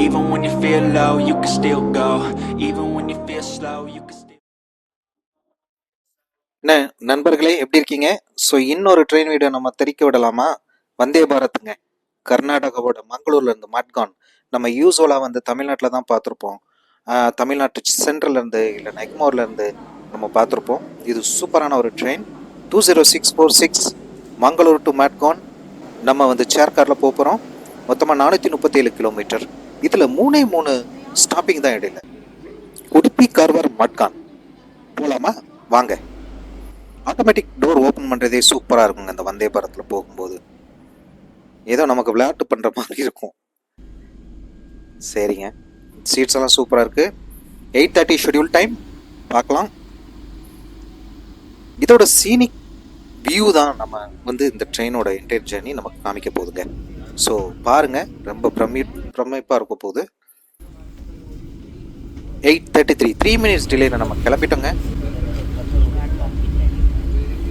Even when you feel low, you can still go. Even when you feel slow, you can still. என்ன நண்பர்களே, எப்படி இருக்கீங்க? So இன்னொரு train video நம்ம தெரிக்க விடலாமா? வந்தே பாரத்துங்க. கர்நாடகாவோட மங்களூர்லேருந்து மட்கான். நம்ம யூஸ்வலாக வந்து தமிழ்நாட்டில் தான் பார்த்துருப்போம். தமிழ்நாட்டு சென்ட்ரல்லேருந்து இல்லைன்னா எக்மோர்லேருந்து நம்ம பார்த்துருப்போம். இது சூப்பரான ஒரு ட்ரெயின். 20646 மங்களூர் டு மட்கான். நம்ம வந்து சேர் காரில் போகிறோம். மொத்தமாக 437 கிலோமீட்டர். இதில் 3 ஸ்டாப்பிங் தான் இடையில. உடுப்பி, கார்வார், மட்கான். போகலாமா? வாங்க. ஆட்டோமேட்டிக் டோர் ஓப்பன் பண்ணுறதே சூப்பராக இருக்குங்க அந்த வந்தே பாரத்தில் போகும்போது. ஏதோ நமக்கு விளையாட்டு பண்ணுற மாதிரி இருக்கும். சரிங்க, சீட்ஸ் எல்லாம் சூப்பராக இருக்குது. 8:30 ஷெட்யூல் டைம். பார்க்கலாம். இதோட சீனிக் வியூ தான் நம்ம வந்து இந்த ட்ரெயினோட என்டையர் ஜேர்னி நமக்கு காமிக்க போகுதுங்க. ஸோ பாருங்கள், ரொம்ப பிரமிப்பாக இருக்க போகுது. 8:33 3 மினிட்ஸ் டிலேயில் நம்ம கிளம்பிட்டோங்க.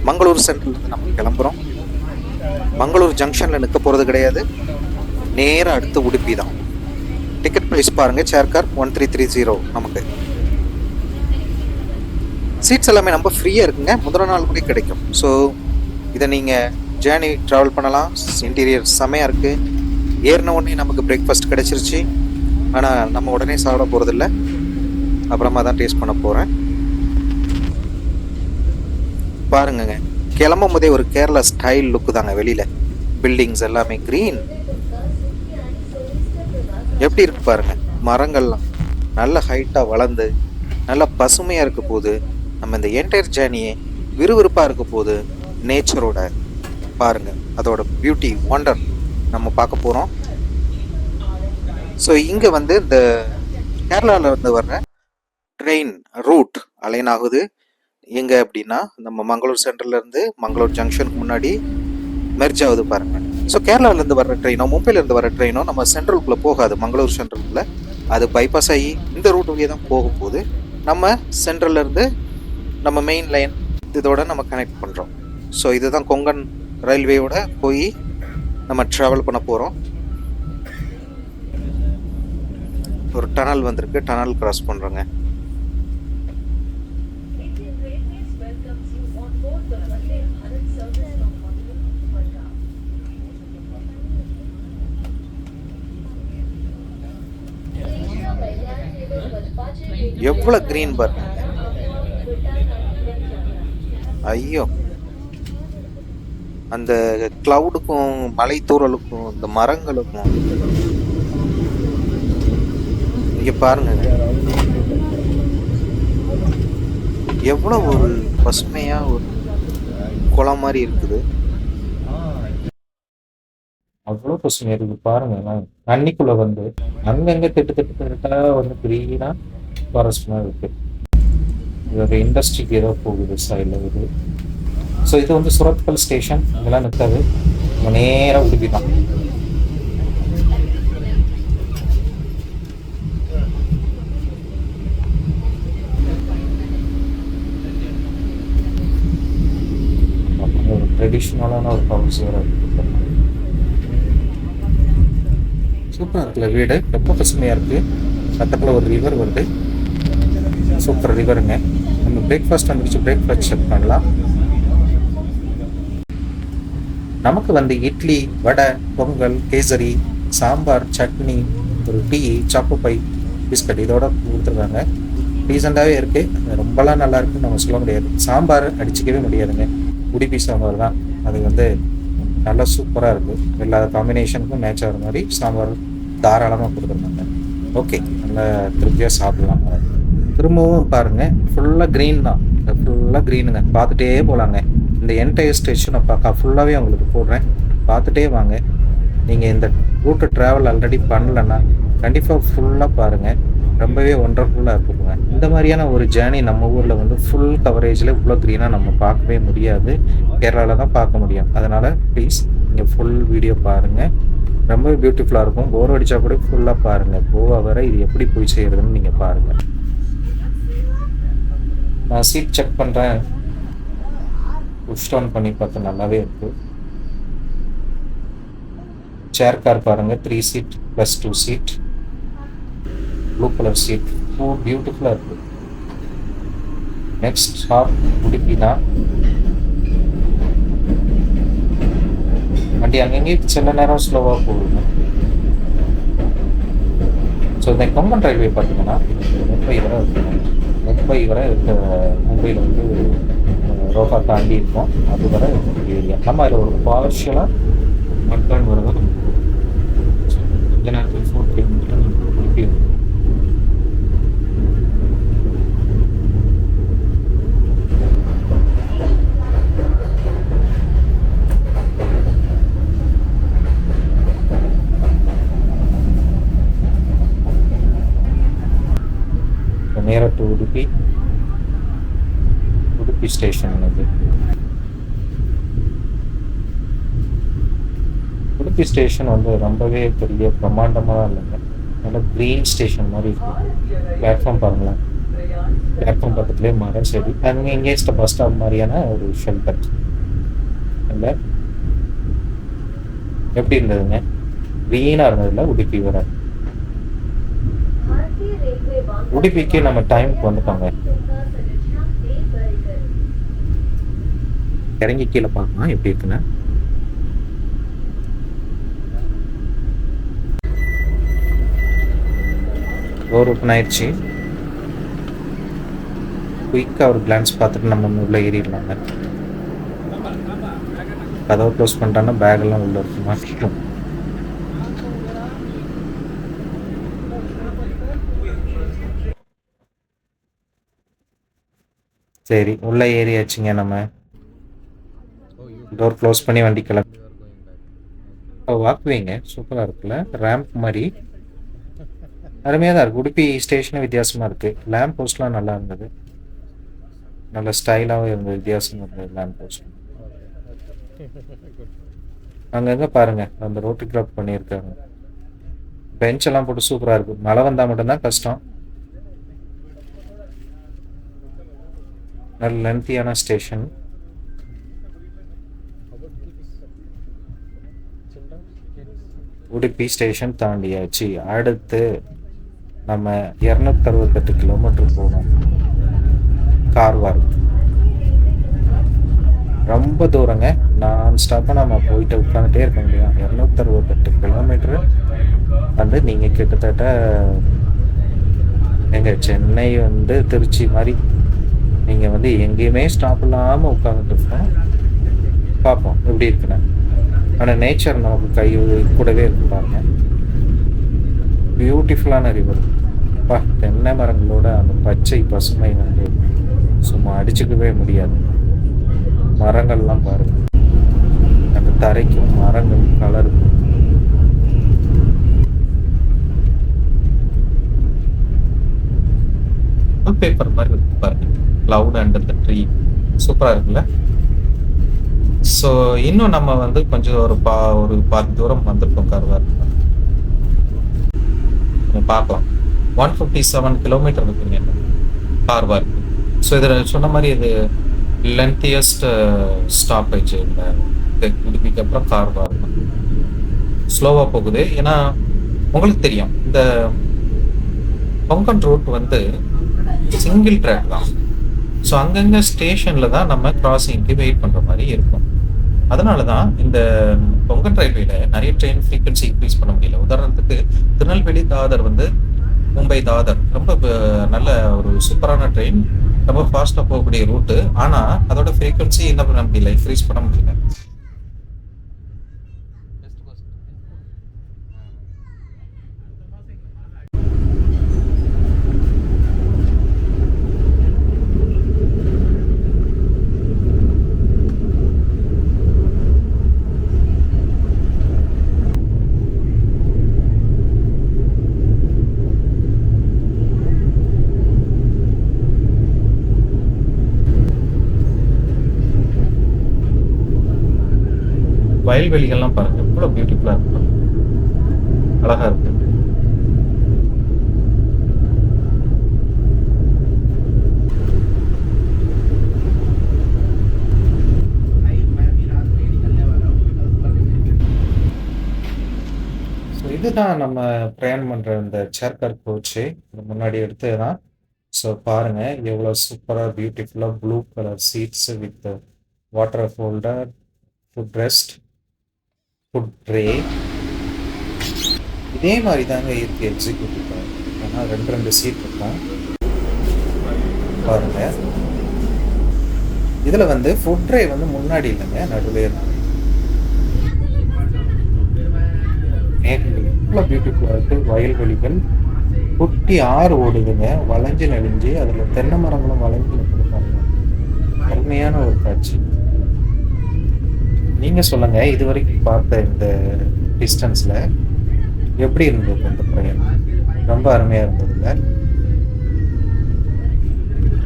மங்களூர் சென்ட்ரல்லேருந்து நம்ம கிளம்புறோம். மங்களூர் ஜங்ஷனில் நிற்க போகிறது கிடையாது. நேராக அடுத்து உடுப்பி தான். டிக்கெட் ப்ரைஸ் பாருங்கள். சேர் கார் 1330 நமக்கு. சீட்ஸ் எல்லாமே நம்ம ஃப்ரீயாக இருக்குங்க. முதல் நாள் கூட கிடைக்கும். ஸோ இதை நீங்கள் ஜேர்னி ட்ராவல் பண்ணலாம். இன்டீரியர் செமையாக இருக்குது. ஏறின உடனே நமக்கு பிரேக்ஃபாஸ்ட் கிடச்சிருச்சு. ஆனால் நம்ம உடனே சாப்பிட போகிறதில்ல, அப்புறமா தான் டேஸ்ட் பண்ண போகிறேன். பாருங்கங்க, கிளம்பும் போதே ஒரு கேரளா ஸ்டைல் லுக்கு தாங்க. வெளியில் பில்டிங்ஸ் எல்லாமே க்ரீன். எப்படி இருக்கு பாருங்க. மரங்கள்லாம் நல்ல ஹைட்டாக வளர்ந்து நல்ல பசுமையாக இருக்க போது நம்ம இந்த என்டையர் ஜேர்னியே விறுவிறுப்பாக இருக்க போது நேச்சரோட பாருங்க, அதோட பியூட்டி ஒண்டர் நம்ம பார்க்க போகிறோம். ஸோ இங்கே வந்து இந்த கேரளாவில் இருந்து வர்ற ட்ரெயின் ரூட் அலைன் ஆகுது. எங்கே அப்படின்னா நம்ம மங்களூர் சென்ட்ரல்லேருந்து மங்களூர் ஜங்ஷனுக்கு முன்னாடி மெர்ஜ் ஆகுது பாருங்கள். ஸோ கேரளாவிலேருந்து வர்ற ட்ரெயினோ மும்பையிலேருந்து வர ட்ரெயினோ நம்ம சென்ட்ரலுக்குள்ளே போகாது. மங்களூர் சென்ட்ரலுக்குள்ளே அது பைபாஸ் ஆகி இந்த ரூட் வழியே தான் போக போகுது. நம்ம சென்ட்ரல்லேருந்து நம்ம மெயின் லைன் இதோட நம்ம கனெக்ட் பண்ணுறோம். ஸோ இதுதான் கொங்கன் ரயில்வேயோட போய் நம்ம ட்ராவல் பண்ண போகிறோம். ஒரு டனல் வந்திருக்கு, டனல் கிராஸ் பண்ணுறோங்க. எவ்வளோ கிரீன் பாருங்க. ஐயோ, அந்த கிளவுடுக்கும் மலை தூறலுக்கும் இந்த மரங்களுக்கும் இங்க பாருங்க, எவ்வளோ ஒரு பசுமையா ஒரு குளம் மாதிரி இருக்குது. அவ்வளோ பசுமையாக இருக்குது பாருங்க. தண்ணிக்குள்ளே வந்து அங்கங்கே திட்டு வந்து க்ரீனாக ஃபாரஸ்ட் மாதிரி இருக்குது. இது ஒரு இண்டஸ்ட்ரிக்கு ஏதோ போகுது சைடில் இது. ஸோ இது வந்து சுரத்கல் ஸ்டேஷன். இதெல்லாம் நிற்காது, நம்ம நேராக உடுப்பி தான். ஒரு ட்ரெடிஷ்னலான ஒரு ஹவுஸ் வேறு இருக்குது. சூப்பராக இருக்குல்ல வீடு, ரொம்ப பசுமையாக இருக்குது. பக்கத்தில் ஒரு ரிவர் வருது, சூப்பர் ரிவருங்க. நம்ம பிரேக்ஃபாஸ்ட் வந்துடுச்சு, பிரேக்ஃபாஸ்ட் செக் பண்ணலாம். நமக்கு வந்து இட்லி, வடை, பொங்கல், கேசரி, சாம்பார், சட்னி, ஒரு டீ, சாப்புப்பை, பிஸ்கட் இதோட கொடுத்துருக்காங்க. டீசெண்டாகவே இருக்குது. ரொம்பலாம் நல்லா இருக்குன்னு நம்ம சொல்ல முடியாது. சாம்பார் அடிச்சிக்கவே முடியாதுங்க. உடுப்பி சாம்பார் தான் அது வந்து நல்லா சூப்பராக இருக்குது. எல்லா காம்பினேஷனுக்கும் மேட்ச் ஆகிற மாதிரி சாம்பார் தாராளமாக கொடுத்துருந்தாங்க. ஓகே, நல்லா திருப்தியாக சாப்பிடலாம். திரும்பவும் பாருங்கள், ஃபுல்லாக க்ரீன் தான். ஃபுல்லாக க்ரீனுங்க. பார்த்துட்டே போகலாங்க. இந்த என்டையர் ஸ்டேஷனை ஃபுல்லாகவே உங்களுக்கு போடுறேன், பார்த்துட்டே வாங்க. நீங்கள் இந்த ரூட்டு ட்ராவல் ஆல்ரெடி பண்ணலைன்னா கண்டிப்பாக ஃபுல்லாக பாருங்கள். ரொம்பவே ஒண்டர்ஃபுல்லாக இருக்குங்க. இந்த மாதிரியான ஒரு ஜேர்னி நம்ம ஊரில் வந்து ஃபுல் கவரேஜில் இவ்வளோ க்ரீனாக நம்ம பார்க்கவே முடியாது. கேரளாவில் தான் பார்க்க முடியும். அதனால் ப்ளீஸ் நீங்கள் ஃபுல் வீடியோ பாருங்கள். ரொம்பவே பியூட்டிஃபுல்லாக இருக்கும். போர் அடித்தா கூட ஃபுல்லாக பாருங்கள். கோவா வர இது எப்படி போய் செய்கிறதுன்னு நீங்கள் பாருங்கள். நான் சீட் செக் பண்ணுறேன். புஷ் டவுன் பண்ணி பார்த்தா நல்லாவே இருக்குது. சேர் கார் பாருங்கள், 3 seat +2 seat. Blue colour seat பியூட்டிஃபுல்லாக இருக்குது. நெக்ஸ்ட் ஸ்டாப் உடுப்பி தான். வண்டி அங்கங்கே சில நேரம் ஸ்லோவாக போகுது. ஸோ இந்த கொங்கன் ரயில்வே பார்த்தீங்கன்னா மும்பை வரை இருக்குது. மும்பையில் வந்து ரோஹா தாண்டி இருக்கும், அது வரை ஏரியா. நம்ம அதில் ஒரு பார்ஷியலாக மட்கான் வரதான் கொஞ்ச நேரத்தில் 4 கிலோமீட்டர் உடுப்பி. நேராக டு உடுப்பி ஸ்டேஷன். இது உடுப்பி ஸ்டேஷன் வந்து ரொம்பவே பெரிய பிரம்மாண்டமாக இல்லைங்க, நல்லா க்ரீன் ஸ்டேஷன் மாதிரி இருக்குது. பிளாட்ஃபார்ம் பாருங்களேன், பிளாட்ஃபார்ம் பக்கத்துலேயே மரம் செடி, அங்கே எங்கேயும் பஸ் ஸ்டாப் மாதிரியான ஒரு ஷெல்டர் இல்லை. எப்படி இருந்ததுங்க? க்ரீனாக இருந்ததில்ல உடுப்பி வர. உடுப்பிக்கு நம்ம டைமுக்கு வந்துட்டோங்க. இறங்கி கீழே பார்க்கலாம் எப்படி இருக்குன்னு. டோர் ஓப்பன் ஆயிடுச்சு. குயிக்காக ஒரு கிளான்ஸ் பார்த்துட்டு நம்ம உள்ளே ஏறிடலாங்க. கதவை க்ளோஸ் பண்ணிட்டான்னா பேக்கெல்லாம் உள்ளே இருக்கு மாட்டிக்கும். சரி, உள்ளே ஏறியாச்சுங்க. நம்ம டோர் க்ளோஸ் பண்ணி வண்டி கிளம்பி. வாக்குவீங்க சூப்பராக இருக்குல்ல, ரேம்ப் மாதிரி அருமையாக தான் இருக்குது. உடுப்பி ஸ்டேஷனும் வித்தியாசமாக இருக்குது. லேம்ப் போஸ்ட்லாம் நல்லா இருந்தது, நல்ல ஸ்டைலாகவும் இருந்தது, வித்தியாசமாக இருந்தது லேம்ப் போஸ்ட். அங்கங்கே பாருங்கள் அந்த ரோட்டு கிராப் பண்ணியிருக்காங்க. பெஞ்செல்லாம் போட்டு சூப்பராக இருக்குது. மழை வந்தால் மட்டும்தான் கஷ்டம். நல்ல லென்த்தியான ஸ்டேஷன். உடுப்பி ஸ்டேஷன் தாண்டியாச்சு. அடுத்து நம்ம 268 கிலோமீட்டர் போகணும். கார்வார் ரொம்ப தூரங்க. நான் ஸ்டாப்பாக நம்ம போயிட்டு உட்காந்துட்டே இருக்க முடியும். 268 கிலோமீட்டரு வந்து நீங்கள் கிட்டத்தட்ட எங்கள் சென்னை வந்து திருச்சி மாதிரி நீங்கள் வந்து எங்கேயுமே ஸ்டாப் இல்லாமல் உட்காந்துட்டு இருக்கோம். பார்ப்போம் எப்படி இருக்குன்னு. ஆனால் நேச்சர் நமக்கு கை கூடவே இருக்கு பாருங்க. பியூட்டிஃபுல்லான ரிவர். தென்னை மரங்களோட அந்த பச்சை பசுமை வந்து சும்மா அடிச்சுக்கவே முடியாது. மரங்கள்லாம் பாருங்க, அந்த தரைக்கும் மரங்கள் கலருக்கும். பேப்பர் மாதிரி இருக்கு பாருங்க, கிளவுட் அண்டர் த ட்ரீ. சூப்பராக இருக்குல்ல. ஸோ இன்னும் நம்ம வந்து கொஞ்சம் ஒரு பாதி தூரம் வந்திருக்கோம் கார்வார். பார்க்கலாம். 157 கிலோமீட்டர் இருக்குங்க கார்வார். ஸோ இதில் சொன்ன மாதிரி இது லென்த்தியஸ்ட் ஸ்டாப்பேஜ் இந்த உடுப்பிக்கு அப்புறம் கார்வார். ஸ்லோவாக போகுது, ஏன்னா உங்களுக்கு தெரியும் இந்த கொங்கன் ரூட் வந்து சிங்கிள் ட்ராக் தான். ஸோ அங்கங்கே ஸ்டேஷனில் தான் நம்ம கிராசிங்க்கு வெயிட் பண்ணுற மாதிரி இருக்கும். அதனால தான் இந்த கொங்கன் ரயில்வேல நிறைய ட்ரெயின் ஃப்ரீக்வன்சி இன்க்ரீஸ் பண்ண முடியல. உதாரணத்துக்கு திருநெல்வேலி தாதர் வந்து மும்பை தாதர் ரொம்ப நல்ல ஒரு சூப்பரான ட்ரெயின், ரொம்ப ஃபாஸ்ட்டாக போகக்கூடிய ரூட்டு. ஆனால் அதோட ஃப்ரீக்வன்சி என்ன பண்ண முடியல, இன்க்ரீஸ் பண்ண முடியல. வயல்வெளிகள்லாம் பாருங்க, எவ்வளோ பியூட்டிஃபுல்லா இருக்கு, அழகா இருக்கு. ஸோ இது இதுதான் நம்ம பிரயாணம் பண்ணுற இந்த சேர்கார் கோச்சு. இது முன்னாடி எடுத்தது தான். ஸோ பாருங்க எவ்வளோ சூப்பராக பியூட்டிஃபுல்லாக blue colour seats with water holder, foot rest, foot tray. இதே மாதிரி தாங்க இருக்கு எக்ஸிக்யூட்டிவ். ஆனால் ரெண்டு சீட் இருக்கும் பாருங்க. இதில் வந்து ஃபுட் ட்ரே வந்து முன்னாடி இல்லைங்க, நடுவே இருக்கு. மேகங்கள் எவ்வளோ பியூட்டிஃபுல்லாக இருக்குது. வயல்வெளிகள், குட்டி ஆறு ஓடுதுங்க, வளைஞ்சு நெளிஞ்சு, அதில் தென்னை மரங்களும் வளைஞ்சு நிற்கிறாங்க. அருமையான ஒரு காட்சி. நீங்கள் சொல்லுங்கள், இது வரைக்கும் பார்த்த இந்த டிஸ்டன்ஸில் எப்படி இருந்தது இந்த பிரயாணம்? ரொம்ப அருமையாக இருந்ததுல்ல?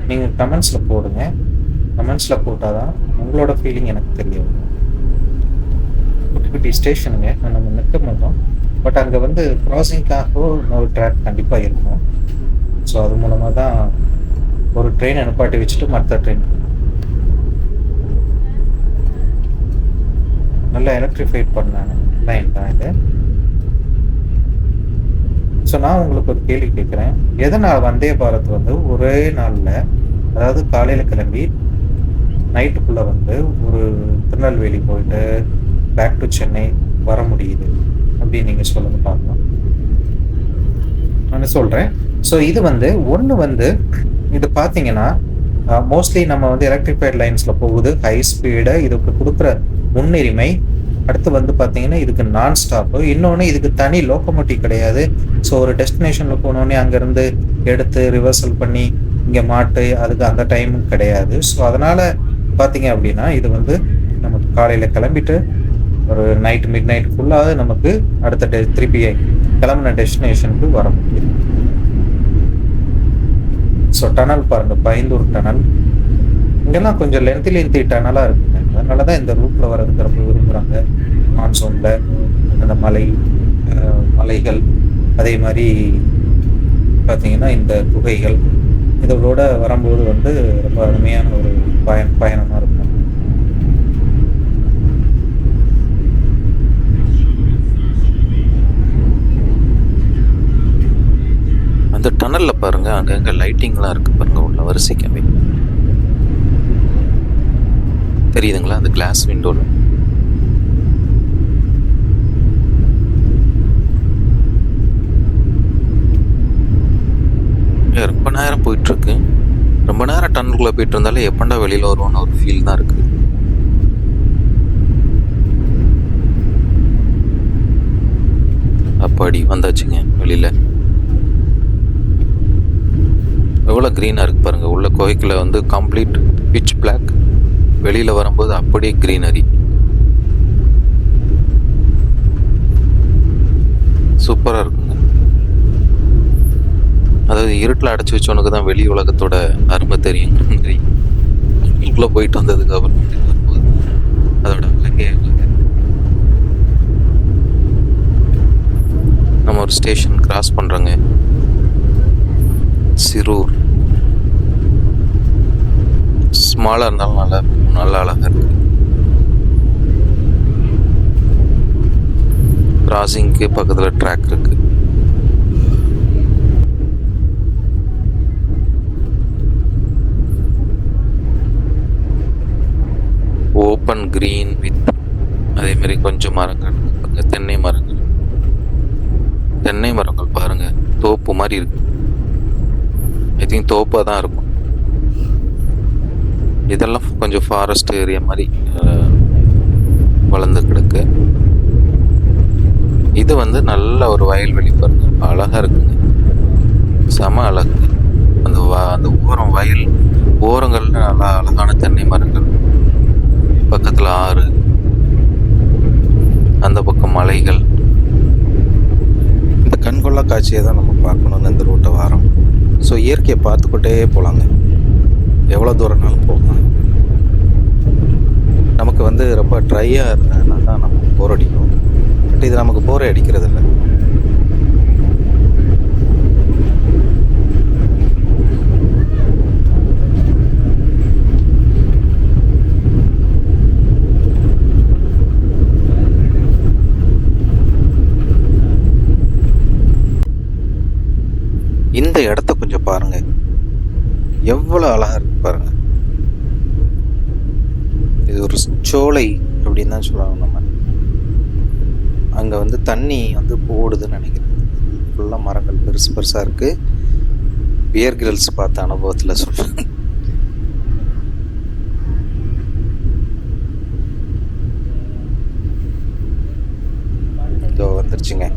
நீங்கள் கமெண்ட்ஸில் போடுங்க. கமெண்ட்ஸில் போட்டால் தான் உங்களோட ஃபீலிங் எனக்கு தெரியும். குட்டி குட்டி ஸ்டேஷனுங்க, நம்ம நிற்க மாட்டோம். பட் அங்கே வந்து க்ராசிங்காக இன்னொரு ட்ராக் கண்டிப்பாக இருக்கும். ஸோ அது மூலமாக தான் ஒரு ட்ரெயினை நிப்பாட்டி வச்சுட்டு மற்ற ட்ரெயின் நல்லா எலக்ட்ரிஃபைட் பண்ணாங்க லைன் தான் இது. ஸோ நான் உங்களுக்கு ஒரு கேள்வி கேட்குறேன். எதனால் வந்தே பாரத் வந்து ஒரே நாளில், அதாவது காலையில் கிளம்பி நைட்டுக்குள்ளே வந்து ஒரு திருநெல்வேலி போயிட்டு பேக் டு சென்னை வர முடியுது அப்படின்னு நீங்கள் சொல்லுங்க பார்க்கலாம். நான் சொல்கிறேன். ஸோ இது வந்து ஒன்று வந்து இது பார்த்தீங்கன்னா மோஸ்ட்லி நம்ம வந்து எலக்ட்ரிஃபைட் லைன்ஸில் போகுது, ஹை ஸ்பீடு, இதுக்கு கொடுக்குற முன்னுரிமை. அடுத்து வந்து பார்த்தீங்கன்னா இதுக்கு நான் ஸ்டாப்பு. இன்னொன்று இதுக்கு தனி லோக்கோமோட்டிவ் கிடையாது. ஸோ ஒரு டெஸ்டினேஷனில் போனோடனே அங்கேருந்து எடுத்து ரிவர்சல் பண்ணி இங்கே மாட்டு, அதுக்கு அந்த டைமும் கிடையாது. ஸோ அதனால் பார்த்தீங்க அப்படின்னா இது வந்து நமக்கு காலையில் கிளம்பிட்டு ஒரு மிட் நைட்டுக்குள்ளாக நமக்கு அடுத்த திருப்பி கிளம்புன டெஸ்டினேஷனுக்கு வர முடியும். ஸோ டனல் பாருங்கள், பைந்தூர் டனல். இங்கெல்லாம் கொஞ்சம் லென்த்தி டனலாக இருக்குங்க. அதனால தான் இந்த ரூட்டில் வர்றதுக்கு ரொம்ப விரும்புகிறாங்க. மான்சூனில் அந்த மலைகள், அதே மாதிரி பார்த்தீங்கன்னா இந்த குகைகள், இதோட வரும்போது வந்து ரொம்ப அருமையான ஒரு பயணமாக இருக்கும். அந்த டனலில் பாருங்கள், அங்கங்கே லைட்டிங்லாம் இருக்குது பாருங்கள், உள்ள வரிசைக்காமே தெரியுதுங்களா அந்த கிளாஸ் விண்டோவில். ரொம்ப நேரம் போயிட்டுருக்கு. ரொம்ப நேரம் டனலுக்குள்ளே போயிட்டு இருந்தாலே எப்பண்டா வெளியில் வருவோன்னு ஒரு ஃபீல் தான் இருக்குது. அப்பாடி வந்தாச்சுங்க வெளியில். எவ்வளோ க்ரீனாக இருக்குது பாருங்கள். உள்ள கோகைக்குள்ள வந்து கம்ப்ளீட் பிட்ச் பிளாக், வெளியில் வரும்போது அப்படியே க்ரீனரி. சூப்பராக இருக்குங்க. அதாவது இருட்டில் அடைச்சி வச்சவனுக்கு தான் வெளி உலகத்தோட அருமை தெரியுங்கிற மாதிரி உள்ளே போயிட்டு வந்ததுக்கு அப்புறம் வரும்போது அதோட அழகே நம்ம ஒரு ஸ்டேஷன் கிராஸ் பண்ணுறோங்க. சிரூர் ஸ்மாலாக இருந்தாலும் நல்லா அழகாக இருக்கு. கிராசிங்க்கு பக்கத்தில் ட்ராக் இருக்கு. ஓப்பன் கிரீன் வித் அதே மாதிரி கொஞ்சம் மரங்கள், தென்னை மரங்கள் பாருங்க, தோப்பு மாதிரி இருக்கு. ஐ திங்க் தோப்பாக தான் இருக்கும். இதெல்லாம் கொஞ்சம் ஃபாரஸ்ட் ஏரியா மாதிரி வளர்ந்து கிடக்கு. இது வந்து நல்ல ஒரு வயல்வெளி பாருங்க, அழகா இருக்குங்க, செம அழகு. அந்த வயல் ஓரங்கள்ல நல்லா அழகான தென்னை மரங்கள், பக்கத்தில் ஆறு, அந்த பக்கம் மலைகள். இந்த கண்கொள்ளா காட்சியை தான் நம்ம பார்க்கணுன்னு இந்த ரூட்டை வாரோம். ஸோ இயற்கையை பார்த்துக்கிட்டே போகலாங்க, எவ்வளோ தூரம்னாலும் போகலாம். நமக்கு வந்து ரொம்ப ட்ரையாக இருந்ததுனா தான் நமக்கு போர் அடிக்கும். பட் இது நமக்கு போரே அடிக்கிறது இல்லை. இந்த இடத்த கொஞ்சம் பாருங்க, எவ்வளோ அழகா இருக்கு பாருங்க. இது ஒரு சோலை அப்படின்னு தான் சொல்லுவாங்க. நம்ம அங்கே வந்து தண்ணி வந்து ஓடுதுன்னு நினைக்கிறேன். ஃபுல்லாக மரங்கள் பெருசு பெருசாக இருக்கு. பியர் கிரில்ஸ் பார்த்த அனுபவத்தில் சொல்கிறேன். இதோ வந்துருச்சுங்க,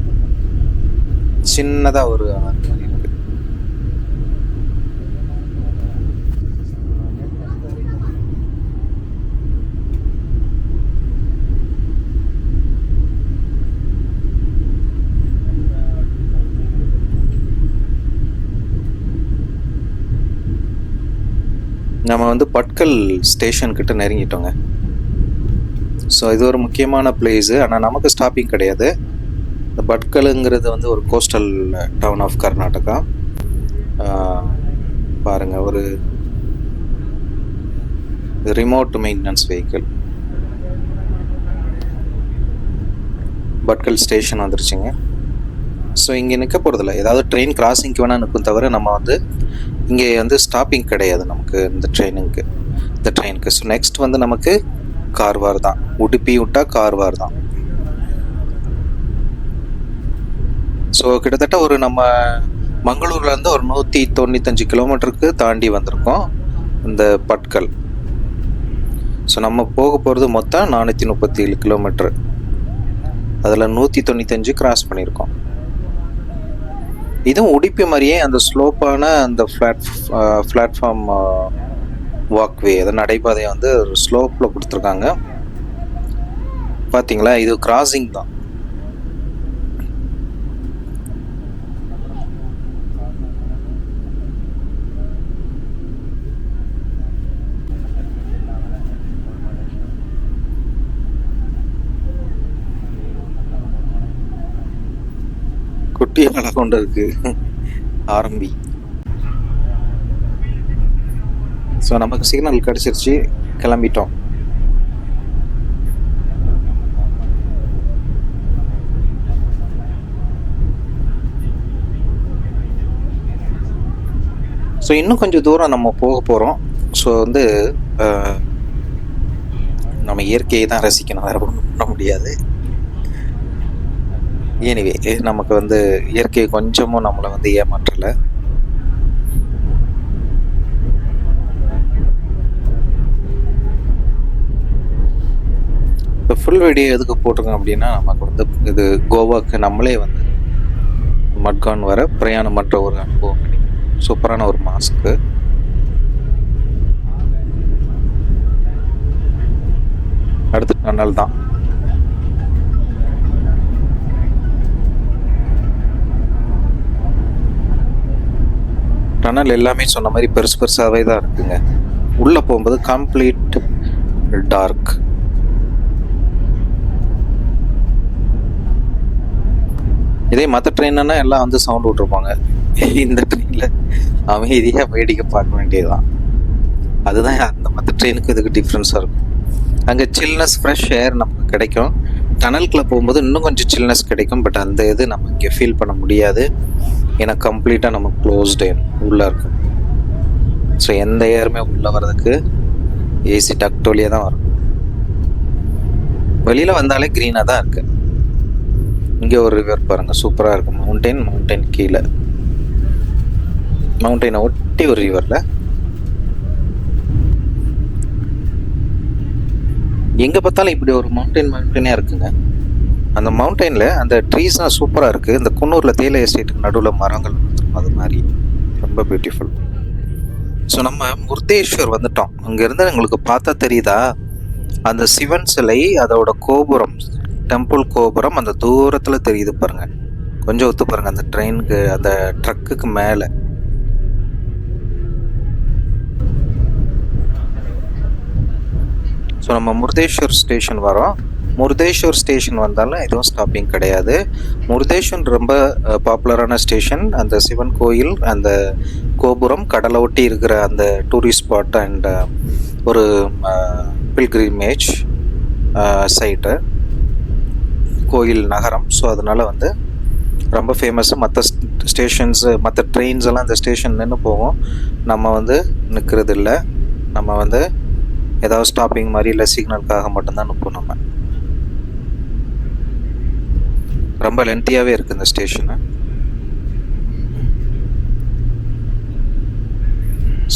சின்னதாக ஒரு ஆறு மாதிரி இருக்கு. நம்ம வந்து பட்கல் ஸ்டேஷன் கிட்ட நெருங்கிட்டோங்க. ஸோ இது ஒரு முக்கியமான பிளேஸு, ஆனால் நமக்கு ஸ்டாப்பிங் கிடையாது. இந்த பட்கலுங்கிறது வந்து ஒரு கோஸ்டல் டவுன் ஆஃப் கர்நாடகா. பாருங்கள், ஒரு remote maintenance vehicle. Bhatkal station வந்துருச்சுங்க. ஸோ இங்கே நிற்க போகிறதில்ல, ஏதாவது ட்ரெயின் கிராசிங்க்கு வேணால் நிற்கும் தவிர நம்ம வந்து இங்கே வந்து ஸ்டாப்பிங் கிடையாது நமக்கு இந்த ட்ரெயினுக்கு. ஸோ நெக்ஸ்ட் வந்து நமக்கு கார்வார் தான். உடுப்பி விட்டா கார்வார் தான். ஸோ கிட்டத்தட்ட ஒரு நம்ம மங்களூர்லேருந்து ஒரு 195 கிலோமீட்டருக்கு தாண்டி வந்திருக்கோம் இந்த பட்கல். ஸோ நம்ம போக போகிறது மொத்தம் 437 கிலோமீட்டர். அதில் 195 கிராஸ் பண்ணியிருக்கோம். இதுவும் உடுப்பி மாதிரியே அந்த ஸ்லோப்பான அந்த பிளாட்ஃபார்ம் வாக்வே, அதை நடைபாதையை வந்து ஒரு ஸ்லோப்பில் கொடுத்துருக்காங்க. பார்த்தீங்களா, இது கிராசிங் தான். குட்டியை மேலே கொண்டு இருக்கு ஆரம்பி. ஸோ நமக்கு சிக்னல் கிடச்சிருச்சு, கிளம்பிட்டோம். ஸோ இன்னும் கொஞ்சம் தூரம் நம்ம போக போகிறோம். ஸோ வந்து நம்ம இயற்கையை தான் ரசிக்கணும், வேறு ஒன்றும் பண்ண முடியாது. எனிவே நமக்கு வந்து இயற்கை கொஞ்சமும் நம்மளை வந்து ஏமாற்றலை. இப்போ ஃபுல் வீடியோ எதுக்கு போட்டிருக்கோம் அப்படின்னா, நமக்கு வந்து இது கோவாக்கு நம்மளே வந்து மட்கான் வர பிரயாணம் மற்ற ஒரு அனுபவம் கிடைக்கும். சூப்பரான ஒரு மாஸ்க்கு. அடுத்த டனல் தான். டனல் எல்லாமே சொன்ன மாதிரி பெருசு பெருசாகவே தான் இருக்குங்க. உள்ளே போகும்போது கம்ப்ளீட் டார்க். இதே மற்ற ட்ரெயின்னா எல்லாம் வந்து சவுண்ட் விட்டுருப்பாங்க. இந்த ட்ரெயினில் அமைதியாக வேடிக்கை பார்க்க வேண்டியதுதான். அதுதான் அந்த மற்ற ட்ரெயினுக்கு இதுக்கு டிஃப்ரென்ஸாக இருக்கும். அங்கே சில்னஸ், ஃப்ரெஷ் ஏர் நமக்கு கிடைக்கும். டனலுக்குள்ளே போகும்போது இன்னும் கொஞ்சம் சில்னஸ் கிடைக்கும். பட் அந்த இது நம்ம இங்கே ஃபீல் பண்ண முடியாது. ஏன்னா கம்ப்ளீட்டாக நம்ம க்ளோஸ்டு உள்ளே இருக்கும். ஸோ எந்த ஏருமே உள்ளே வர்றதுக்கு ஏசி டக்ட் வழியாக தான் வரும். வெளியில் வந்தாலே க்ரீனாக தான் இருக்குது. இங்கே ஒரு ரிவர் பாருங்கள், சூப்பராக இருக்கும். மவுண்டைன் கீழே மவுண்டனை ஒட்டி ஒரு ரிவரில் எங்கே பார்த்தாலும் இப்படி ஒரு மவுண்டனே இருக்குங்க. அந்த மவுண்டனில் அந்த ட்ரீஸ்லாம் சூப்பராக இருக்குது. இந்த குன்னூரில் தேயிலை எஸ்டேட்டுக்கு நடுவில் மரங்கள் அது மாதிரி ரொம்ப பியூட்டிஃபுல். ஸோ நம்ம முருதேஸ்வர் வந்துட்டோம். அங்கேருந்து எங்களுக்கு பார்த்தா தெரியுதா அந்த சிவன் சிலை, அதோட கோபுரம், டெம்பிள் கோபுரம் அந்த தூரத்தில் தெரியுது பாருங்கள். கொஞ்சம் ஒத்து பாருங்கள், அந்த ட்ரெயினுக்கு அந்த ட்ரக்குக்கு மேலே. ஸோ நம்ம முருதேஸ்வர் ஸ்டேஷன் வரோம். முருதேஸ்வர் ஸ்டேஷன் வந்தாலும் எதுவும் ஸ்டாப்பிங் கிடையாது. முருதேஸ்வர் ரொம்ப பாப்புலரான ஸ்டேஷன். அந்த சிவன் கோயில், அந்த கோபுரம், கடலை ஒட்டி இருக்கிற அந்த டூரிஸ்ட் ஸ்பாட் அண்ட் ஒரு பில்கிரிமேஜ் சைட்டு, கோயில் நகரம். ஸோ அதனால் வந்து ரொம்ப ஃபேமஸ்ஸு. மற்ற ஸ்டேஷன்ஸு மற்ற ட்ரெயின்ஸ் எல்லாம் இந்த ஸ்டேஷன் நின்று போகும். நம்ம வந்து நிற்கிறது இல்லை. நம்ம வந்து ஏதாவது ஸ்டாப்பிங் மாதிரி இல்லை சிக்னலுக்காக மட்டும்தான் நிற்போம். நம்ம ரொம்ப லென்த்தியாகவே இருக்குது இந்த ஸ்டேஷனு.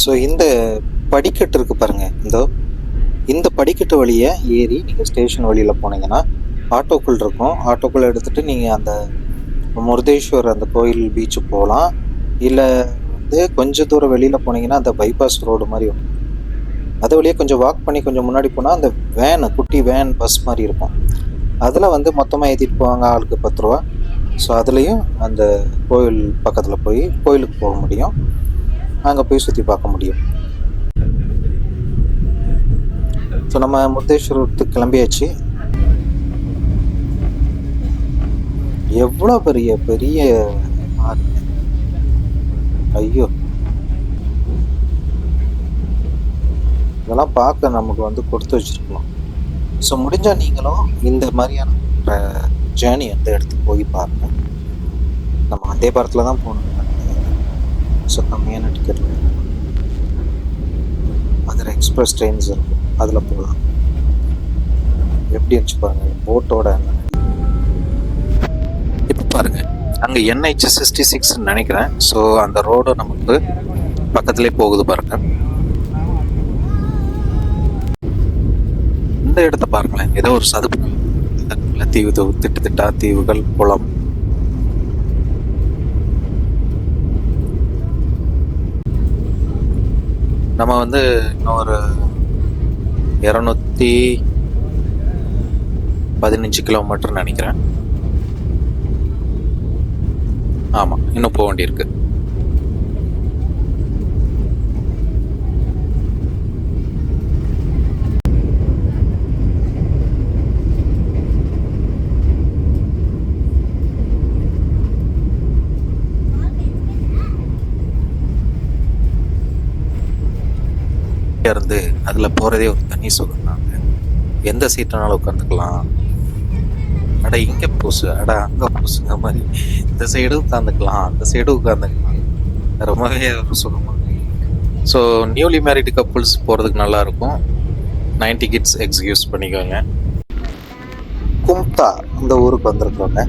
ஸோ இந்த படிக்கட்டு இருக்குது பாருங்கள், இந்த படிக்கட்டு வழியை ஏறி நீங்கள் ஸ்டேஷன் வழியில் போனீங்கன்னா ஆட்டோக்குள் இருக்கும். ஆட்டோக்குள் எடுத்துகிட்டு நீங்கள் அந்த முருதேஸ்வர் அந்த கோயில் பீச்சு போகலாம். இல்லை வந்து கொஞ்சம் தூரம் வெளியில் போனீங்கன்னா அந்த பைபாஸ் ரோடு மாதிரி இருக்கும். அது வழியே கொஞ்சம் வாக் பண்ணி கொஞ்சம் முன்னாடி போனால் அந்த குட்டி வேன் பஸ் மாதிரி இருக்கும். அதில் வந்து மொத்தமாக ஏற்றிட்டு போவாங்க, ஆளுக்கு 10 ரூபா. ஸோ அதுலேயும் அந்த கோயில் பக்கத்தில் போய் கோயிலுக்கு போக முடியும், அங்கே போய் சுற்றி பார்க்க முடியும். ஸோ நம்ம முருதேஸ்வரத்துக்கு கிளம்பியாச்சு. எவ்வளோ பெரிய பெரிய ஐயோ, இதெல்லாம் பார்க்க நமக்கு வந்து கொடுத்து வச்சுருக்கணும். ஸோ முடிஞ்சால் நீங்களும் இந்த மாதிரியான ஜேர்னி வந்து எடுத்து போய் பாருங்க. நம்ம வந்தே பாரத்தில் தான் போகணும். ஸோ கம்மியான டிக்கெட் அதில் எக்ஸ்பிரஸ் ட்ரெயின்ஸ் இருக்கும், அதில் போகலாம். எப்படி இருந்துச்சு பாருங்கள் போட்டோட. இப்போ பாருங்கள் அங்கே NH 66 நினைக்கிறேன். ஸோ அந்த ரோடு நமக்கு பக்கத்துலேயே போகுது பாருங்கள். இந்த இடத்த பாருங்களேன், ஏதோ ஒரு சதுப்பு தீவு, திட்டா தீவுகள், குளம். நம்ம வந்து இன்னொரு 215 கிலோமீட்டர் நினைக்கிறேன். ஆமாம், இன்னும் போக வேண்டியிருக்கு. இருந்து அதில் போகிறதே ஒரு தனி சுகம் தாங்க. எந்த சீட்டனாலும் உட்காந்துக்கலாம். அட இங்கே பூசு, அட அங்கே பூசுங்க மாதிரி இந்த சைடும் உட்காந்துக்கலாம், அந்த சைடும் உட்காந்துக்கலாம். ரொம்பவே ஒரு சுகமாக. ஸோ நியூலி மேரிடு கப்புள்ஸ் போகிறதுக்கு நல்லாயிருக்கும். 90 கிட்ஸ் எக்ஸ்கியூஸ் பண்ணிக்கோங்க. கும்தா இந்த ஊருக்கு வந்திருக்கோங்க.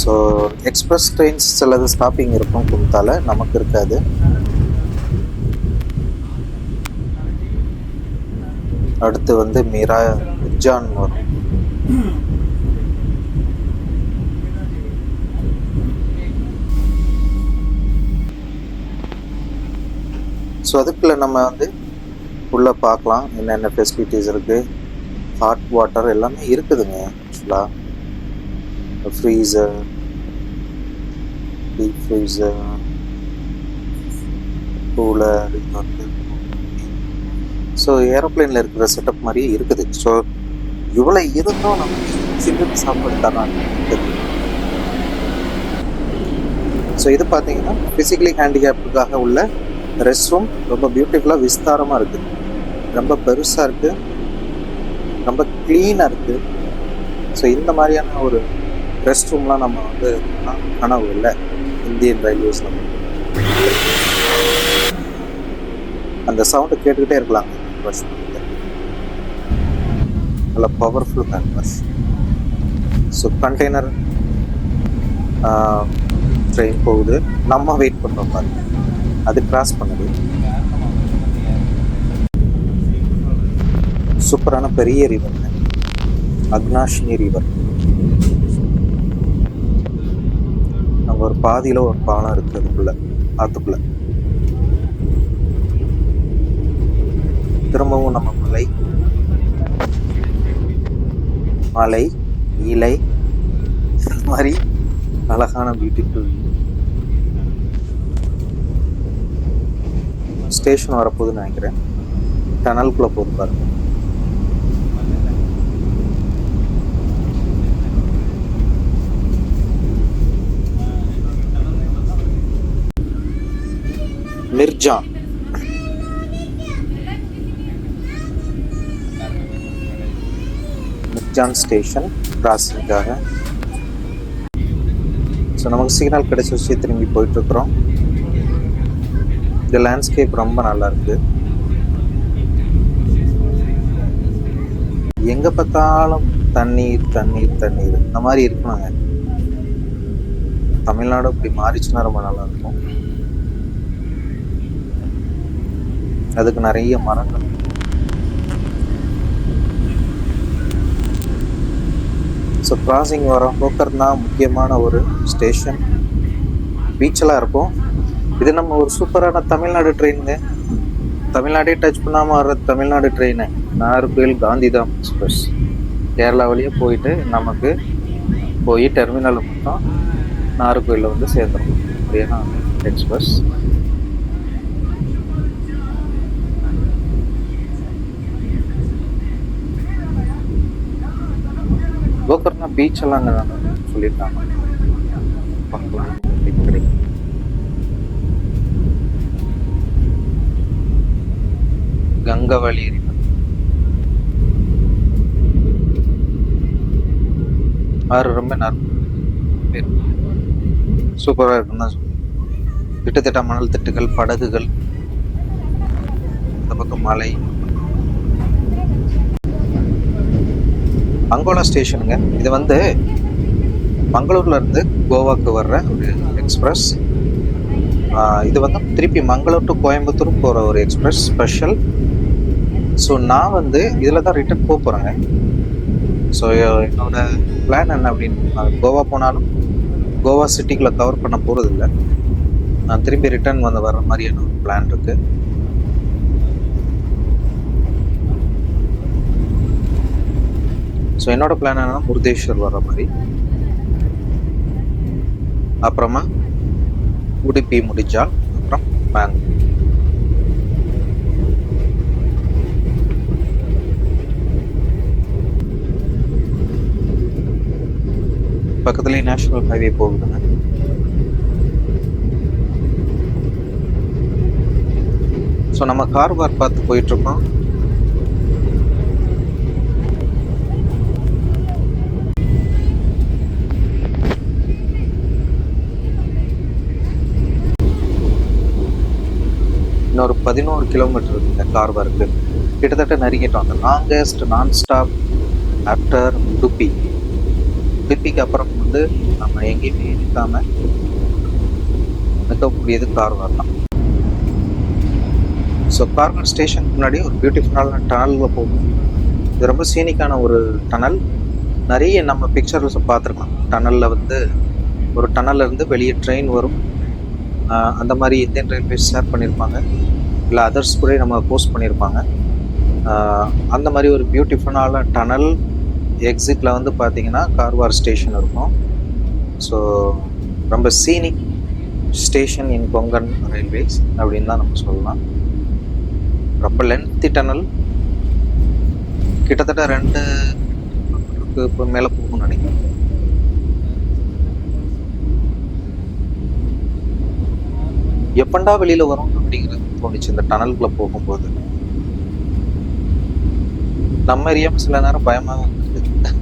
ஸோ எக்ஸ்பிரஸ் ட்ரெயின்ஸ் சிலது ஸ்டாப்பிங் இருக்கும் கும்தாவில், நமக்கு இருக்காது. அடுத்து வந்து மிர்ஜான் வரும். ஸோ அதுக்குள்ள நம்ம வந்து உள்ளே பார்க்கலாம் என்னென்ன ஃபெசிலிட்டிஸ் இருக்குது. ஹாட் வாட்டர் எல்லாமே இருக்குதுங்க. ஆக்சுவலாக ஃப்ரீசர், டீப் ஃப்ரீசர், கூலர், இது வந்து ஸோ ஏரோப்ளைனில் இருக்கிற செட்டப் மாதிரியே இருக்குது. ஸோ இவ்வளோ இருந்தும் நம்ம சிங்கிள் சாப்பாடு தராங்க. ஸோ இது பார்த்தீங்கன்னா ஃபிசிக்கலி ஹேண்டிகேப்டுக்காக உள்ள ரெஸ்ட் ரூம். ரொம்ப பியூட்டிஃபுல்லாக விஸ்தாரமாக இருக்குது, ரொம்ப பெருசாக இருக்குது, ரொம்ப க்ளீனாக இருக்குது. ஸோ இந்த மாதிரியான ஒரு ரெஸ்ட் ரூம்லாம் நம்ம வந்து கனவு இல்லை இந்தியன் ரயில்வேஸில். அந்த சவுண்டு கேட்டுக்கிட்டே இருக்கலாம். பஸ் நல்ல powerful hand bus. So container train போகுது, நம்ம வெயிட் பண்ணுறோம் பாருங்க, அது கிராஸ் பண்ணுது. சூப்பரான பெரிய ரிவர், அக்னாஷினி ரிவர். அங்கே ஒரு பாதியில் ஒரு பாலம் இருக்குது, அதுக்குள்ள ஆற்றுக்குள்ள. திரும்பவும் நம்ம மலை இலை இந்த மாதிரி அழகான பியூட்டிஃபுல் ஸ்டேஷன் வரப்போகுதுன்னு நினைக்கிறேன். டனலுக்குள்ளே போகுது பாருங்க. மிர்ஜான் ஸ்டேஷன் கிராசிங்காக. ஸோ நமக்கு சிக்னல் கிடைச்சிருச்சு, திரும்பி போயிட்டுருக்குறோம். இந்த லேண்ட்ஸ்கேப் ரொம்ப நல்லா இருக்குது. எங்கே பார்த்தாலும் தண்ணீர் தண்ணீர் தண்ணீர் இந்த மாதிரி இருக்கணுங்க. தமிழ்நாடு இப்படி மாறிச்சுன்னா ரொம்ப நல்லா இருக்கும். அதுக்கு நிறைய மரங்கள். ஸோ கிராசிங் வரோம். கோக்கர் தான் முக்கியமான ஒரு ஸ்டேஷன். பீச்செல்லாம் இருக்கும். இது நம்ம ஒரு சூப்பரான தமிழ்நாடு ட்ரெயினுங்க. தமிழ்நாடே டச் பண்ணாமல் வர்ற தமிழ்நாடு ட்ரெயினு நாகர்கோவில் காந்திதாம் எக்ஸ்பிரஸ். கேரளா வழியே போயிட்டு நமக்கு போய் டெர்மினல் மட்டும் நாகர்கோவிலில் வந்து சேர்ந்துடும். அப்படின்னா எக்ஸ்பிரஸ். கோகர்னா பீச் எல்லாம் அங்கே தானே சொல்லியிருக்காங்க. பார்க்கலாம் கிடைக்கும். கங்கவழி ஆறு ரொம்ப சூப்பராக இருக்குன்னு தான் சொல்லுவேன். கிட்டத்தட்ட மணல் திட்டுகள், படகுகள், இந்த பக்கம் மலை. அங்கோலா ஸ்டேஷனுங்க. இது வந்து மங்களூர்ல இருந்து கோவாக்கு வர்ற ஒரு எக்ஸ்பிரஸ். இது வந்து திருப்பி மங்களூர் டு கோயம்புத்தூர் போகிற ஒரு எக்ஸ்பிரஸ் ஸ்பெஷல். ஸோ நான் வந்து இதில் தான் ரிட்டர்ன் போகிறேங்க. ஸோ என்னோட பிளான் என்ன அப்படின்னு, நான் கோவா போனாலும் கோவா சிட்டிக்குள்ளே கவர் பண்ண போகிறது இல்லை. நான் திரும்பி ரிட்டர்ன் வந்து வர்ற மாதிரியான ஒரு பிளான் இருக்குது. ஸோ என்னோட பிளான் என்னன்னா முருதேஸ்வர் வர்ற மாதிரி, அப்புறமா உடுப்பி முடிஞ்சால் அப்புறம் பெங்களூர். பக்கத்துலேயே நேஷனல் ஹைவே போகுதுங்க. ஸோ நம்ம கார்வார் பார்த்து போயிட்டுருக்கோம். இன்னொரு 11 கிலோமீட்டர் இருக்குங்க கார்வாருக்கு. கிட்டத்தட்ட நெருங்கிட்டோம். அந்த லாங்கஸ்ட் நான் ஸ்டாப் ஆஃப்டர் உடுப்பி. உடுப்பிக்கு அப்புறம் வந்து நம்ம எங்கேயுமே நிற்காம நிற்கக்கூடியது கார்வார் தான். ஸோ கார்வார் ஸ்டேஷனுக்கு முன்னாடி ஒரு பியூட்டிஃபுல்லான டனலில் போகும். இது ரொம்ப சீனிக்கான ஒரு டனல். நிறைய நம்ம பிக்சர்ஸ் பார்த்துருக்கலாம். டனலில் வந்து ஒரு டனல்ல இருந்து வெளியே ட்ரெயின் வரும். அந்த மாதிரி இந்தியன் ரயில்வேஸ் ஷேர் பண்ணியிருப்பாங்க, இல்லை அதர்ஸ் கூட நம்ம போஸ்ட் பண்ணியிருப்பாங்க. அந்த மாதிரி ஒரு பியூட்டிஃபுல்லான டனல் எக்ஸிட்டில் வந்து பார்த்தீங்கன்னா கார்வார் ஸ்டேஷன் இருக்கும். ஸோ ரொம்ப சீனிக் ஸ்டேஷன் இன் கொங்கன் ரயில்வேஸ் அப்படின்னு தான் நம்ம சொல்லலாம். ரொம்ப லென்த்தி டனல். கிட்டத்தட்ட 2 கிலோமீட்டருக்கு மேலே போகும்னு நினைக்கிறேன். எப்பண்டா வெளியில வரும் அப்படிங்கிறது தோணுச்சு இந்த டனலுக்குள்ள போகும்போது. நம்ம ஏரியாவும் சில நேரம் பயமாக இருக்குது.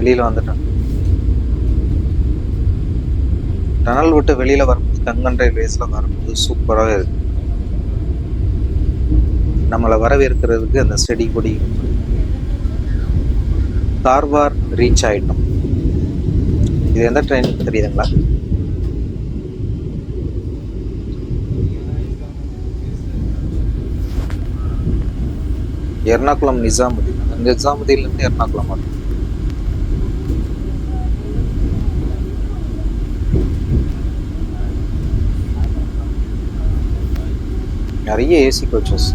வெளியில வந்துட்டேன். டனல் விட்டு வெளியில வரும்போது கங்கன் ரயில்வேஸ்ல வரும்போது சூப்பராக இருக்கு. நம்மளை வரவேற்கிறதுக்கு அந்த செடி கொடி. கார்வார் ரீச் ஆயிட்டோம். இது எந்த ட்ரெயின் தெரியுதுங்களா? எர்ணாகுளம் நிஜாமுதீன். நிஜாமுதீன்லேருந்து எர்ணாகுளம் வரும். நிறைய ஏசி கோச்சஸ்.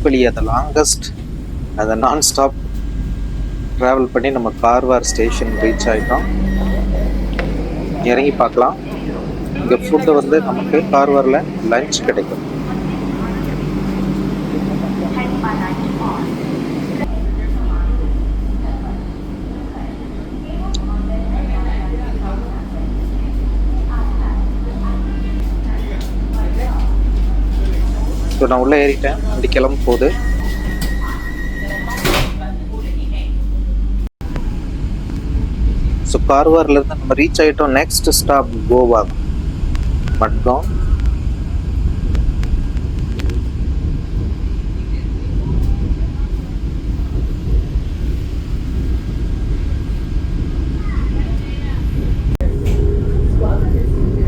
வழி அந்த லாங்கஸ்ட் அந்த நான் ஸ்டாப் ட்ராவல் பண்ணி நம்ம கார்வார் ஸ்டேஷன் ரீச் ஆகிட்டோம். இறங்கி பார்க்கலாம். இங்கே ஃபுட்டு வந்து நமக்கு கார்வாரில் லஞ்ச் கிடைக்கும். ஸோ நான் உள்ளே ஏறிட்டேன். வண்டி கிளம்ப போகுது. ஸோ கார்வார்லேருந்து நம்ம ரீச் ஆகிட்டோம். Next stop Goa Madgaon.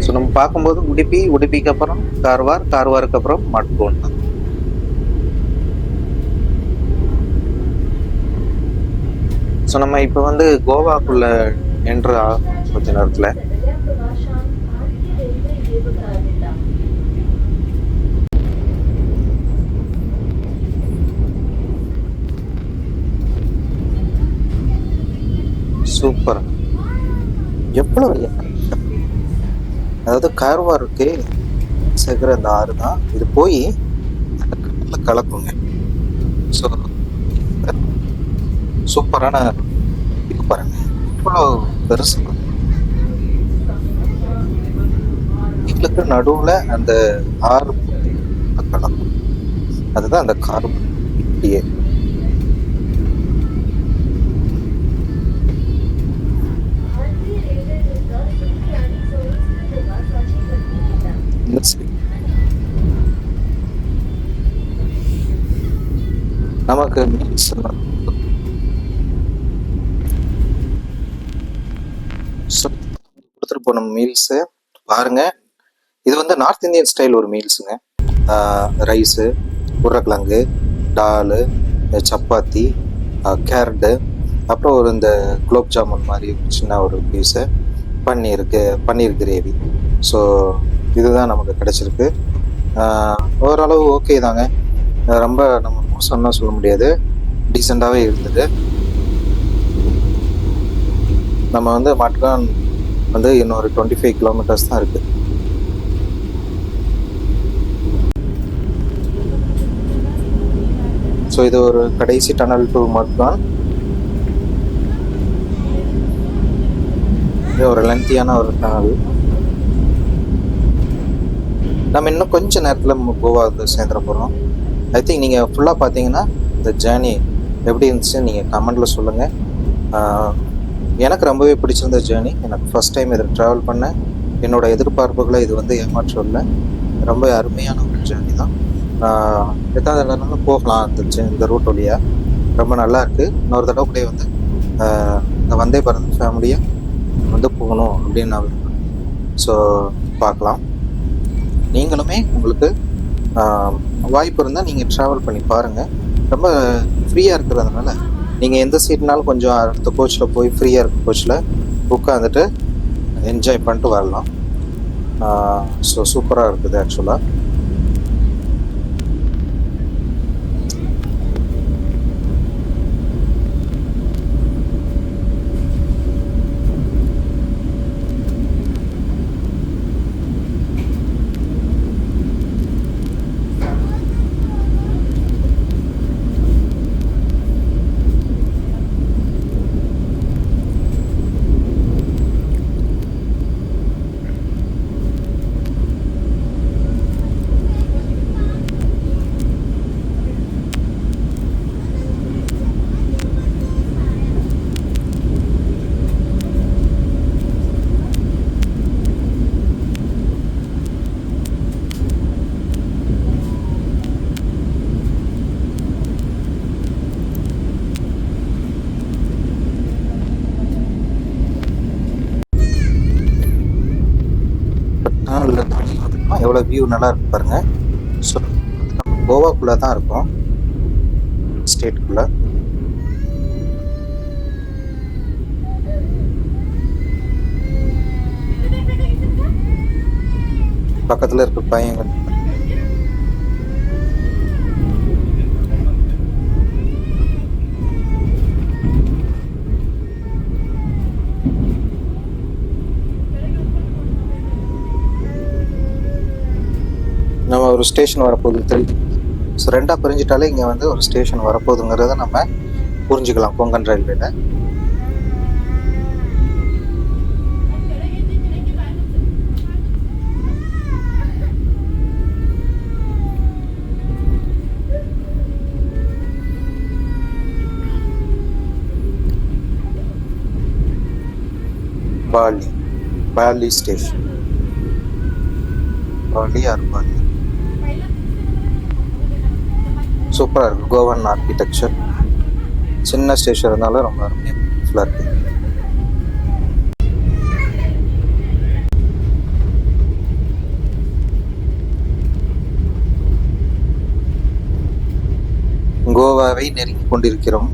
So நம்ம பார்க்கும்போது உடுப்பிக்கு அப்புறம் கார்வாருக்கு அப்புறம் மட்கான் தான். ஸோ நம்ம இப்போ வந்து கோவாக்குள்ள என்ட்ரு கொஞ்ச நேரத்தில். சூப்பர். எவ்வளோ அதாவது கார்வாருக்கு சேர்க்குற அந்த ஆறு தான் இது. போய் கடலில் கலக்குங்க. ஸோ சூப்பரான இது பாருங்க, இவ்வளோ பெருசு. எங்களுக்கு நடுவில் அந்த ஆறு கலக்கும். அதுதான் அந்த கார்வார். இப்படியே நமக்கு மீல்ஸ் கொடுத்துட்டு போன மீல்ஸு பாருங்க. இது வந்து நார்த் இந்தியன் ஸ்டைல் ஒரு மீல்ஸுங்க. ரைஸு, உருளைக்கிழங்கு, டாலு, சப்பாத்தி, கேரட்டு, அப்புறம் ஒரு இந்த குலோப் ஜாமுன் மாதிரி சின்ன ஒரு பீஸு, பன்னீர் கிரேவி. ஸோ இதுதான் நமக்கு கிடச்சிருக்கு. ஓரளவு ஓகே தாங்க. ரொம்ப நம்ம மோசம்னா சொல்ல முடியாது, டீசெண்டாகவே இருந்தது. நம்ம வந்து மட்கான் வந்து இன்னொரு 25 கிலோமீட்டர்ஸ் தான் இருக்குது. ஸோ இது ஒரு கடைசி டனல் டு மட்கான். இது ஒரு லென்த்தியான ஒரு டனல். நம்ம இன்னும் கொஞ்சம் நேரத்தில் கோவா வந்து சேர்ந்துட போகிறோம். ஐ திங்க் நீங்கள் ஃபுல்லாக பார்த்தீங்கன்னா இந்த ஜேர்னி எப்படி இருந்துச்சுன்னு நீங்கள் கமெண்டில் சொல்லுங்கள். எனக்கு ரொம்பவே பிடிச்சிருந்த ஜேர்னி. எனக்கு ஃபஸ்ட் டைம் இதில் ட்ராவல் பண்ணேன். என்னோடய எதிர்பார்ப்புகளை இது வந்து ஏமாற்றவில்லை. ரொம்ப அருமையான ஒரு ஜேர்னி தான். எதாவது இல்லைனாலும் போகலாம் இந்த ரூட் வழியாக. ரொம்ப நல்லா இருக்குது. இன்னொரு தடவை கூட வந்து இந்த வந்தே பாரத் ஃபேமிலியாக வந்து போகணும் அப்படின்னு நான் விரும்புகிறேன். ஸோ பார்க்கலாம். நீங்களுமே உங்களுக்கு வாய்ப்பு இருந்தால் நீங்கள் ட்ராவல் பண்ணி பாருங்கள். ரொம்ப ஃப்ரீயாக இருக்கிறதுனால நீங்கள் எந்த சீட்னாலும் கொஞ்சம் அடுத்த கோச்சில் போய் ஃப்ரீயாக இருக்க கோச்சில் உட்காந்துட்டு என்ஜாய் பண்ணிட்டு வரலாம். ஸோ சூப்பராக இருக்குது ஆக்சுவலாக. எவ்வளோ வியூ நல்லா இருக்கு பாருங்க. ஸோ நம்ம கோவாக்குள்ளே தான் இருக்கோம், ஸ்டேட்டுக்குள்ளே. பக்கத்தில் இருக்க பையன் நம்ம ஒரு ஸ்டேஷன் வரப்போகுது 3. ஸோ 2ஆக பிரிஞ்சிட்டாலே இங்கே வந்து ஒரு ஸ்டேஷன் வரப்போகுதுங்கிறத நம்ம புரிஞ்சுக்கலாம் கொங்கன் ரயில்வேல. Pali station, Pali or Pali. சூப்பராக இருக்குது கோவன் ஆர்கிடெக்சர். சின்ன ஸ்டேஷன் இருந்தாலும் ரொம்ப அருமையாக இருக்குது. கோவாவை நெருங்கி கொண்டிருக்கிறோம்.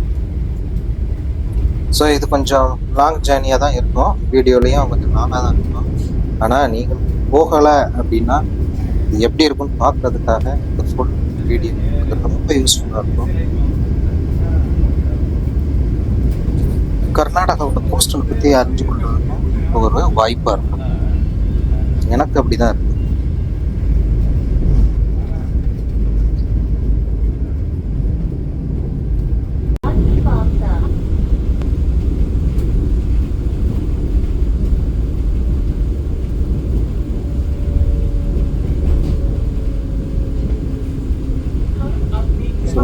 ஸோ இது கொஞ்சம் லாங் ஜேர்னியாக தான் இருக்கும், வீடியோலையும் கொஞ்சம் லாங்காக தான் இருக்கும். ஆனால் நீங்கள் போகலை அப்படின்னா இது எப்படி இருக்குன்னு பார்க்குறதுக்காக இந்த ஃபுல் வீடியோ ரொம்ப யூஸ்ஃபுல்லாக இருக்கும். கர்நாடகாவோட கோஸ்டல் பற்றி அறிஞ்சு கொள்றதுக்கும் ஒரு வாய்ப்பாக இருக்கும். எனக்கு அப்படி தான் இருக்குது.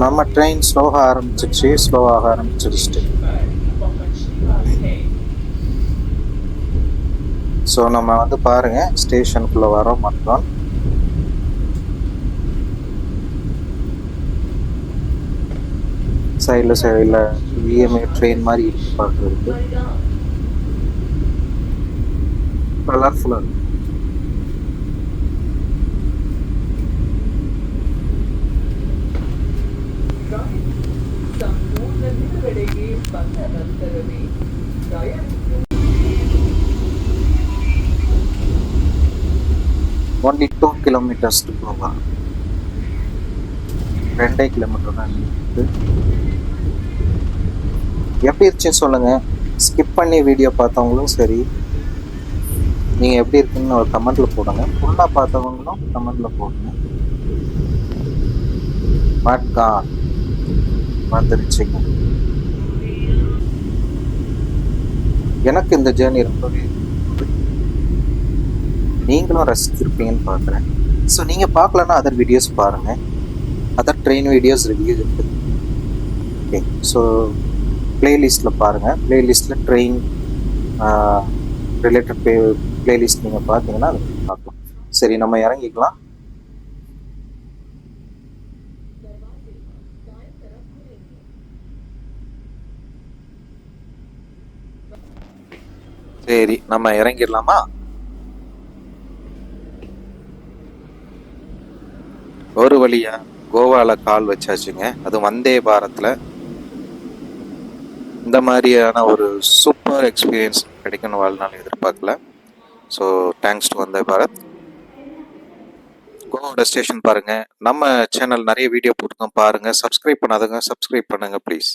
நம்ம ட்ரெயின் ஸ்லோவாக ஆரம்பிச்சிருச்சு. ஸோ நம்ம வந்து பாருங்க ஸ்டேஷனுக்குள்ள வரோம். மட்டும் சைடில் விஎம்ஏ ட்ரெயின் மாதிரி பார்க்குறதுக்கு கலர்ஃபுல்லாக இருக்கு. only 2 kilometers to Goa. 2 kilometre தான் இருக்குது. எப்படி இருந்துச்சுன்னு சொல்லுங்கள். ஸ்கிப் பண்ணி வீடியோ பார்த்தவங்களும் சரி, நீங்கள் எப்படி இருக்குன்னு ஒரு கமெண்ட்டில் போடுங்க. ஃபுல்லாக பார்த்தவங்களும் கமெண்ட்டில் போடுங்க. மட்கான் வந்துருச்சுங்க. எனக்கு இந்த ஜேர்னி ரொம்பவே நீங்களும் ரசிச்சிருப்பீங்கன்னு பார்க்குறேன். ஸோ நீங்கள் பார்க்கலன்னா அதர் வீடியோஸ் பாருங்கள். அதர் ட்ரெயின் வீடியோஸ் ரிவ்யூ இருக்குது. ஓகே, ஸோ ப்ளேலிஸ்ட்டில் பாருங்கள். ப்ளேலிஸ்ட்டில் ட்ரெயின் ரிலேட்டட் ப்ளேலிஸ்ட் நீங்கள் பார்த்தீங்கன்னா அதை பார்க்கலாம். சரி, நம்ம இறங்கிக்கலாம். சரி, நம்ம இறங்கிடலாமா? ஒரு வழியா கோவாவில் கால் வச்சாச்சுங்க. அது வந்தே பாரத்தில். இந்த மாதிரியான ஒரு சூப்பர் எக்ஸ்பீரியன்ஸ் கிடைக்கும்னு வாழ்நாள் எதிர்பார்க்கல. So thanks to Vande Bharat. கோவாவோட ஸ்டேஷன் பாருங்கள். நம்ம சேனல் நிறைய வீடியோ போட்டுருக்கோம் பாருங்கள். சப்ஸ்கிரைப் பண்ணாதவங்க சப்ஸ்கிரைப் பண்ணுங்கள் ப்ளீஸ்.